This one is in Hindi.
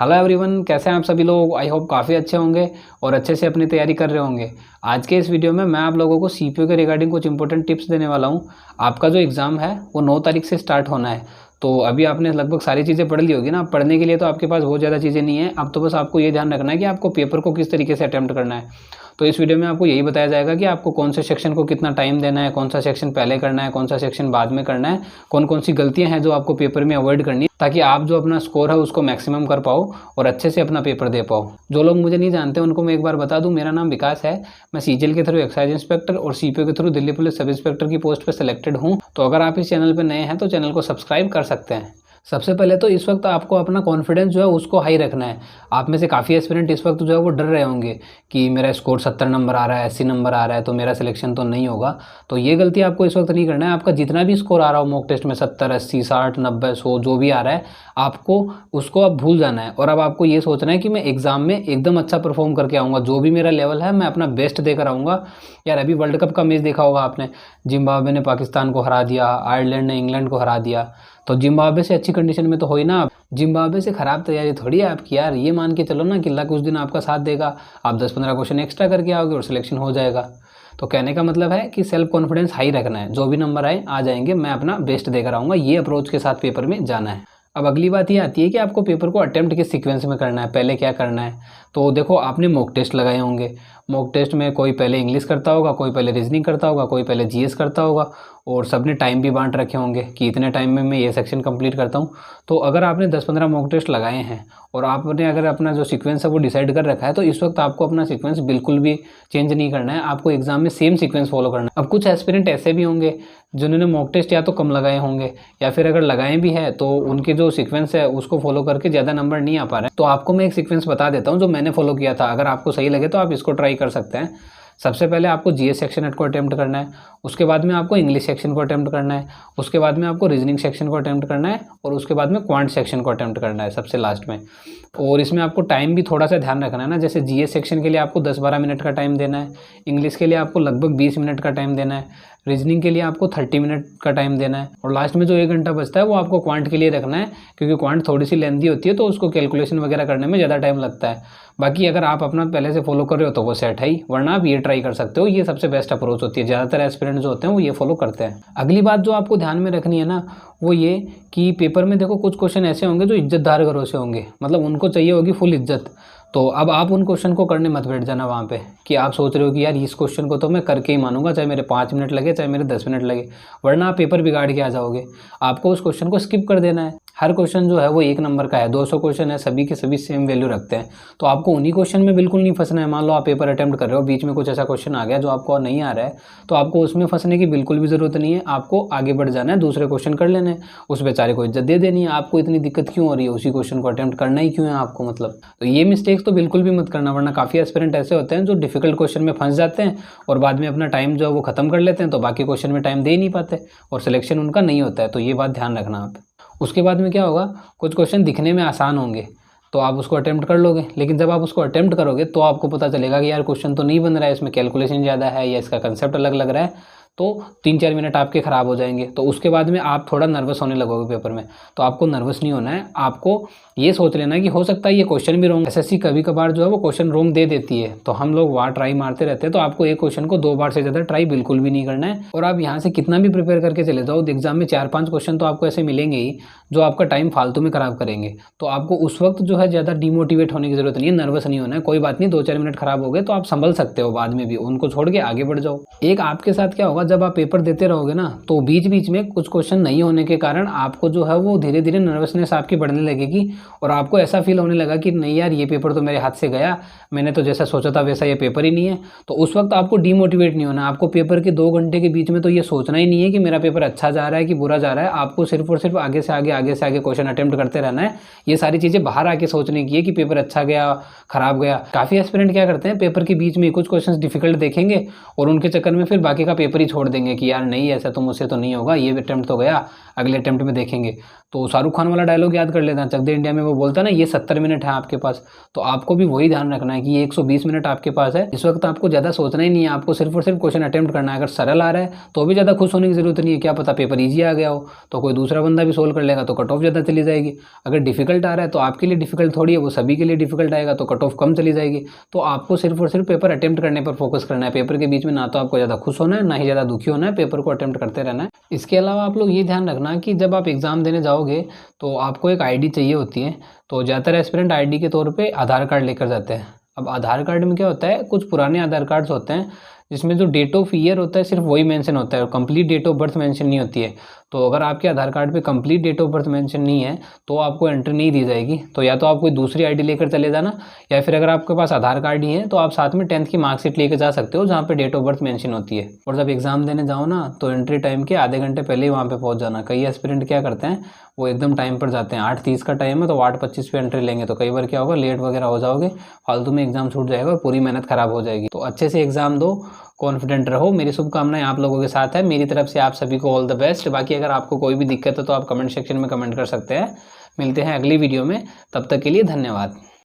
हेलो एवरीवन, कैसे हैं आप सभी लोग। आई होप काफ़ी अच्छे होंगे और अच्छे से अपनी तैयारी कर रहे होंगे। आज के इस वीडियो में मैं आप लोगों को सीपीयू के रिगार्डिंग कुछ इंपॉर्टेंट टिप्स देने वाला हूं। आपका जो एग्ज़ाम है वो 9 तारीख से स्टार्ट होना है। तो अभी आपने लगभग सारी चीज़ें पढ़ ली होगी ना। पढ़ने के लिए तो आपके पास बहुत ज़्यादा चीज़ें नहीं है। अब तो बस आपको ये ध्यान रखना है कि आपको पेपर को किस तरीके से अटैम्प्ट करना है। तो इस वीडियो में आपको यही बताया जाएगा कि आपको कौन से सेक्शन को कितना टाइम देना है, कौन सा सेक्शन पहले करना है, कौन सा सेक्शन बाद में करना है, कौन कौन सी गलतियां हैं जो आपको पेपर में अवॉइड करनी है, ताकि आप जो अपना स्कोर है उसको मैक्सिमम कर पाओ और अच्छे से अपना पेपर दे पाओ। जो लोग मुझे नहीं जानते उनको मैं एक बार बता दूं, मेरा नाम विकास है। मैं सीजीएल के थ्रू एक्साइज इंस्पेक्टर और सीपीयू के through Delhi police sub inspector की पोस्ट पर सिलेक्टेड हूँ। तो अगर आप इस चैनल पर नए हैं तो चैनल को सब्सक्राइब कर सकते हैं। सबसे पहले तो इस वक्त आपको अपना कॉन्फिडेंस जो है उसको हाई रखना है। आप में से काफ़ी एस्पिरेंट इस वक्त जो है वो डर रहे होंगे कि मेरा स्कोर 70 नंबर आ रहा है, 80 नंबर आ रहा है, तो मेरा सिलेक्शन तो नहीं होगा। तो ये गलती आपको इस वक्त नहीं करना है। आपका जितना भी स्कोर आ रहा हो मॉक टेस्ट में 70, 80, 60, 90, 100 जो भी आ रहा है, आपको उसको अब भूल जाना है। और अब आपको ये सोचना है कि मैं एग्ज़ाम में एकदम अच्छा परफॉर्म करके आऊँगा। जो भी मेरा लेवल है मैं अपना बेस्ट देकर आऊँगा। यार अभी वर्ल्ड कप का मैच देखा होगा आपने, जिम्बाब्वे ने पाकिस्तान को हरा दिया, आयरलैंड ने इंग्लैंड को हरा दिया। तो जिम्बाब्वे से अच्छी कंडीशन में तो हो ही ना। जिम्बाब्वे से ख़राब तैयारी थोड़ी है आपकी यार। ये मान के चलो ना कि लक उस दिन आपका साथ देगा, आप 10-15 क्वेश्चन एक्स्ट्रा करके आओगे और सिलेक्शन हो जाएगा। तो कहने का मतलब है कि सेल्फ कॉन्फिडेंस हाई रखना है। जो भी नंबर आए आ जाएंगे, मैं अपना बेस्ट देकर आऊँगा, ये अप्रोच के साथ पेपर में जाना है। अब अगली बात ये आती है कि आपको पेपर को अटेम्प्ट किस सीक्वेंस में करना है, पहले क्या करना है। तो देखो, आपने मॉक टेस्ट लगाए होंगे। मॉक टेस्ट में कोई पहले इंग्लिश करता होगा, कोई पहले रीजनिंग करता होगा, कोई पहले जीएस करता होगा, और सबने टाइम भी बांट रखे होंगे कि इतने टाइम में मैं ये सेक्शन कंप्लीट करता हूँ। तो अगर आपने 10-15 मॉक टेस्ट लगाए हैं और आपने अगर अपना जो सीक्वेंस है वो डिसाइड कर रखा है, तो इस वक्त आपको अपना सीक्वेंस बिल्कुल भी चेंज नहीं करना है। आपको एग्जाम में सेम सीक्वेंस फॉलो करना है। अब कुछ एस्पिरेंट ऐसे भी होंगे जिन्होंने मॉक टेस्ट या तो कम लगाए होंगे, या फिर अगर लगाए भी है तो उनके जो सीक्वेंस है उसको फॉलो करके ज़्यादा नंबर नहीं आ पा रहे हैं। तो आपको मैं एक सीक्वेंस बता देता हूँ जो मैंने फॉलो किया था। अगर आपको सही लगे तो आप इसको ट्राई कर सकते हैं। सबसे पहले आपको जीएस सेक्शन को अटेम्प्ट करना है, उसके बाद में आपको इंग्लिश सेक्शन को अटेम्प्ट करना है, उसके बाद में आपको रीजनिंग सेक्शन को अटेम्प्ट करना है, और उसके बाद में क्वांट सेक्शन को अटेम्प्ट करना है सबसे लास्ट में। और इसमें आपको टाइम भी थोड़ा सा ध्यान रखना है ना। जैसे जीएस सेक्शन के लिए आपको 10-12 मिनट का टाइम देना है, इंग्लिश के लिए आपको लगभग 20 मिनट का टाइम देना है, रीजनिंग के लिए आपको 30 मिनट का टाइम देना है, और लास्ट में जो 1 घंटा बचता है वो आपको क्वांट के लिए रखना है, क्योंकि क्वांट थोड़ी सी लेंथी होती है तो उसको कैलकुलेशन वगैरह करने में ज़्यादा टाइम लगता है। बाकी अगर आप अपना पहले से फॉलो कर रहे हो तो वो सेट है ही, वरना आप ये ट्राई कर सकते हो। ये सबसे बेस्ट अप्रोच होती है। ज़्यादातर एस्पिरेंट जो होते हैं वो ये फॉलो करते हैं। अगली बात जो आपको ध्यान में रखनी है ना, वो ये कि पेपर में देखो कुछ क्वेश्चन ऐसे होंगे जो इज्जतदार घरों से होंगे, मतलब उनको चाहिए होगी फुल इज्जत। तो अब आप उन क्वेश्चन को करने मत बैठ जाना वहाँ पे कि आप सोच रहे हो कि यार इस क्वेश्चन को तो मैं करके ही मानूंगा, चाहे मेरे 5 मिनट लगे चाहे मेरे 10 मिनट लगे, वरना आप पेपर बिगाड़ के आ जाओगे। आपको उस क्वेश्चन को स्किप कर देना है। हर क्वेश्चन जो है वो 1 नंबर का है, 200 क्वेश्चन है, सभी के सभी सेम वैल्यू रखते हैं। तो आपको उन्हीं क्वेश्चन में बिल्कुल नहीं फंसना है। मान लो आप पेपर अटेम्प्ट कर रहे हो, बीच में कुछ ऐसा क्वेश्चन आ गया जो आपको नहीं आ रहा है, तो आपको उसमें फंसने की बिल्कुल भी ज़रूरत नहीं है। आपको आगे बढ़ जाना है, दूसरे क्वेश्चन कर लेने, उस बेचारे को इज्जत दे देनी है। आपको इतनी दिक्कत क्यों हो रही है, उसी क्वेश्चन को अटेम्प्ट करना ही क्यों है आपको, मतलब। तो ये मिस्टेक्स तो बिल्कुल भी मत करना, वरना काफ़ी एस्पिरेंट ऐसे होते हैं जो डिफिकल्ट क्वेश्चन में फंस जाते हैं और बाद में अपना टाइम जो है वो खत्म कर लेते हैं, तो बाकी क्वेश्चन में टाइम दे ही नहीं पाते और सिलेक्शन उनका नहीं होता है। तो ये बात ध्यान रखना आप। उसके बाद में क्या होगा, कुछ क्वेश्चन दिखने में आसान होंगे तो आप उसको अटेम्प्ट कर लोगे, लेकिन जब आप उसको अटेम्प्ट करोगे तो आपको पता चलेगा कि यार क्वेश्चन तो नहीं बन रहा है, इसमें कैलकुलेशन ज़्यादा है या इसका कंसेप्ट अलग लग रहा है। तो 3-4 मिनट आपके ख़राब हो जाएंगे। तो उसके बाद में आप थोड़ा नर्वस होने लगोगे पेपर में। तो आपको नर्वस नहीं होना है। आपको ये सोच लेना है कि हो सकता है ये क्वेश्चन भी रॉन्ग। एसएससी कभी कभार जो है वो क्वेश्चन रॉन्ग दे देती है, तो हम लोग वहाँ ट्राई मारते रहते हैं। तो आपको एक क्वेश्चन को 2 बार से ज़्यादा ट्राई बिल्कुल भी नहीं करना है। और आप यहाँ से कितना भी प्रिपेयर करके चले जाओ, एग्जाम में 4-5 क्वेश्चन तो आपको ऐसे मिलेंगे ही जो आपका टाइम फालतू में ख़राब करेंगे। तो आपको उस वक्त जो है ज़्यादा डिमोटिवेट होने की ज़रूरत नहीं है, नर्वस नहीं होना है। कोई बात नहीं, 2-4 मिनट ख़राब हो गए तो आप संभल सकते हो, बाद में भी उनको छोड़ के आगे बढ़ जाओ। एक आपके साथ क्या होगा, जब आप पेपर देते रहोगे ना, तो बीच बीच में कुछ क्वेश्चन नहीं होने के कारण आपको जो है वो धीरे धीरे नर्वसनेस आपकी बढ़ने लगेगी, और आपको ऐसा फील होने लगा कि नहीं यार ये पेपर तो मेरे हाथ से गया, मैंने तो जैसा सोचा था वैसा ये पेपर ही नहीं है। तो उस वक्त आपको डीमोटिवेट नहीं होना। आपको पेपर के 2 घंटे के बीच में तो ये सोचना ही नहीं है कि मेरा पेपर अच्छा जा रहा है कि बुरा जा रहा है। आपको सिर्फ और सिर्फ आगे से आगे क्वेश्चन अटेम्प्ट करते रहना है। ये सारी चीज़ें बाहर आके सोचने की है कि पेपर अच्छा गया खराब गया। काफ़ी एस्पिरेंट क्या करते हैं, पेपर के बीच में कुछ क्वेश्चन डिफिकल्ट देखेंगे और उनके चक्कर में फिर बाकी का पेपर ही छोड़ देंगे कि यार नहीं ऐसा तो मुझसे तो नहीं होगा, ये अटेम्प्ट तो गया, अगले अटेम्प्ट में देखेंगे। तो शाहरुख खान वाला डायलॉग याद कर लेना, चक दे इंडिया में वो बोलता है ना, ये 70 मिनट है आपके पास। तो आपको भी वही ध्यान रखना है कि ये 120 मिनट आपके पास है। इस वक्त आपको ज़्यादा सोचना ही नहीं है, आपको सिर्फ और सिर्फ क्वेश्चन अटेम्प्ट करना है। अगर सरल आ रहा है तो भी ज़्यादा खुश होने की जरूरत नहीं है, क्या पता पेपर ईजी आ गया हो तो कोई दूसरा बंदा भी सोल्व कर लेगा तो कट ऑफ ज़्यादा चली जाएगी। अगर डिफिकल्ट आ रहा है तो आपके लिए डिफिकल्ट थोड़ी है, वो सभी के लिए डिफिकल्ट आएगा तो कट ऑफ कम चली जाएगी। तो आपको सिर्फ और सिर्फ पेपर अटेम्प्ट करने पर फोकस करना है। पेपर के बीच में ना तो आपको ज़्यादा खुश होना है, ना ही ज़्यादा दुखी होना है, पेपर को अटेम्प्ट करते रहना है। इसके अलावा आप लोग ये ध्यान रखना कि जब आप एग्ज़ाम देने जाओगे तो आपको एक आईडी चाहिए होती है। तो ज़्यादातर एस्पिरेंट आईडी के तौर पे आधार कार्ड लेकर जाते हैं। अब आधार कार्ड में क्या होता है, कुछ पुराने आधार कार्ड्स होते हैं जिसमें जो डेट ऑफ ईयर होता है सिर्फ वही मेंशन होता है और complete date of birth mention नहीं होती है। तो अगर आपके आधार कार्ड पे complete date of birth mention नहीं है तो आपको एंट्री नहीं दी जाएगी। तो या तो आप कोई दूसरी आईडी लेकर चले जाना, या फिर अगर आपके पास आधार कार्ड ही है तो आप साथ में 10th की मार्कशीट लेकर जा सकते हो जहाँ पे डेट ऑफ बर्थ मेंशन होती है। और जब एग्जाम देने जाओ ना तो एंट्री टाइम के आधे घंटे पहले ही वहाँ पे पहुँच जाना। कई एस्पिरेंट क्या करते हैं, वो एकदम टाइम पर जाते हैं। 8:30 का टाइम है तो 8:25 पे एंट्री लेंगे, तो कई बार क्या होगा, लेट वगैरह हो जाओगे, फालतू में एग्जाम छूट जाएगा और पूरी मेहनत खराब हो जाएगी। तो अच्छे से एग्जाम दो, कॉन्फिडेंट रहो। मेरी शुभकामनाएं आप लोगों के साथ है। मेरी तरफ से आप सभी को ऑल द बेस्ट। बाकी अगर आपको कोई भी दिक्कत है तो आप कमेंट सेक्शन में कमेंट कर सकते हैं। मिलते हैं अगली वीडियो में, तब तक के लिए धन्यवाद।